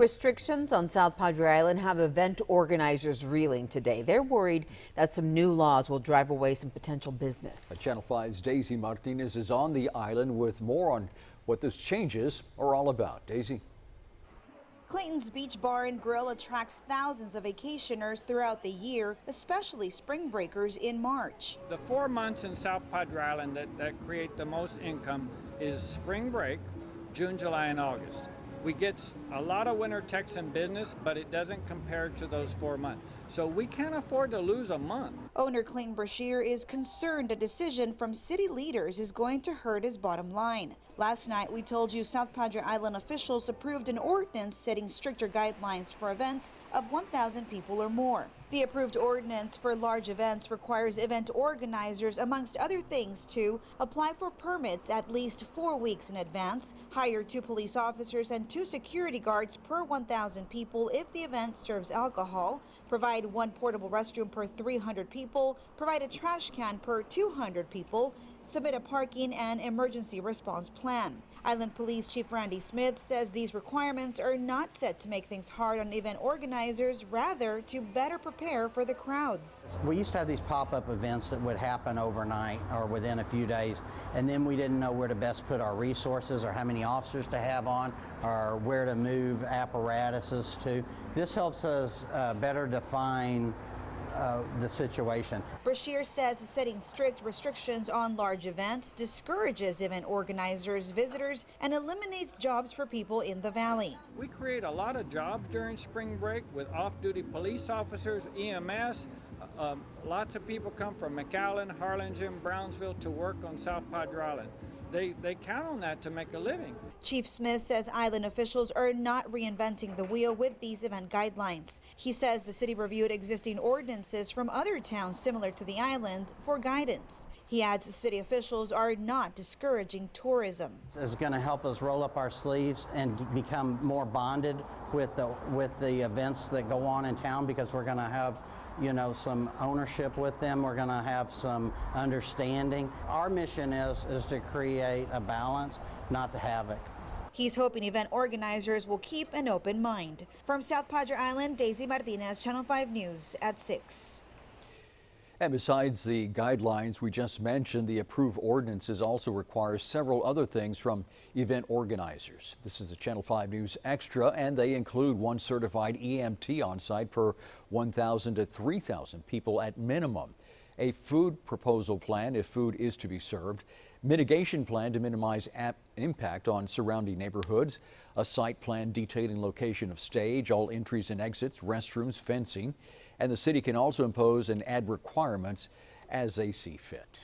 Restrictions on South Padre Island have event organizers reeling today. They're worried that some new laws will drive away some potential business. Channel 5's Daisy Martinez is on the island with more on what those changes are all about. Daisy. Clayton's Beach Bar and Grill attracts thousands of vacationers throughout the year, especially spring breakers in March. The 4 months in South Padre Island that create the most income is spring break, June, July, and August. We get a lot of winter Texan business, but it doesn't compare to those 4 months. So we can't afford to lose a month. Owner Clayton Brashear is concerned a decision from city leaders is going to hurt his bottom line. Last night, we told you South Padre Island officials approved an ordinance setting stricter guidelines for events of 1,000 people or more. The approved ordinance for large events requires event organizers, amongst other things, to apply for permits at least 4 weeks in advance, hire 2 police officers and 2 security guards per 1,000 people if the event serves alcohol, provide 1 portable restroom per 300 people, provide a trash can per 200 people, submit a parking and emergency response plan. Island Police Chief Randy Smith says these requirements are not set to make things hard on event organizers, rather to better prepare for the crowds. We used to have these pop-up events that would happen overnight or within a few days, and then we didn't know where to best put our resources or how many officers to have on or where to move apparatuses to. This helps us better define the situation. Brashear says setting strict restrictions on large events discourages event organizers, visitors, and eliminates jobs for people in the valley. We create a lot of jobs during spring break with off-duty police officers, EMS. Lots of people come from McAllen, Harlingen, Brownsville to work on South Padre Island. They count on that to make a living. Chief Smith says island officials are not reinventing the wheel with these event guidelines. He says the city reviewed existing ordinances from other towns similar to the island for guidance. He adds city officials are not discouraging tourism. It's going to help us roll up our sleeves and become more bonded with the events that go on in town, because we're going to have some ownership with them. We're going to have some understanding. Our mission is to create a balance, not to havoc. He's hoping event organizers will keep an open mind. From South Padre Island, Daisy Martinez, Channel 5 News at 6. And besides the guidelines we just mentioned, the approved ordinances also require several other things from event organizers. This is the Channel 5 News Extra, and they include 1 certified EMT on site per 1,000 to 3,000 people at minimum, a food proposal plan if food is to be served, mitigation plan to minimize impact on surrounding neighborhoods, a site plan detailing location of stage, all entries and exits, restrooms, fencing, and the city can also impose and add requirements as they see fit.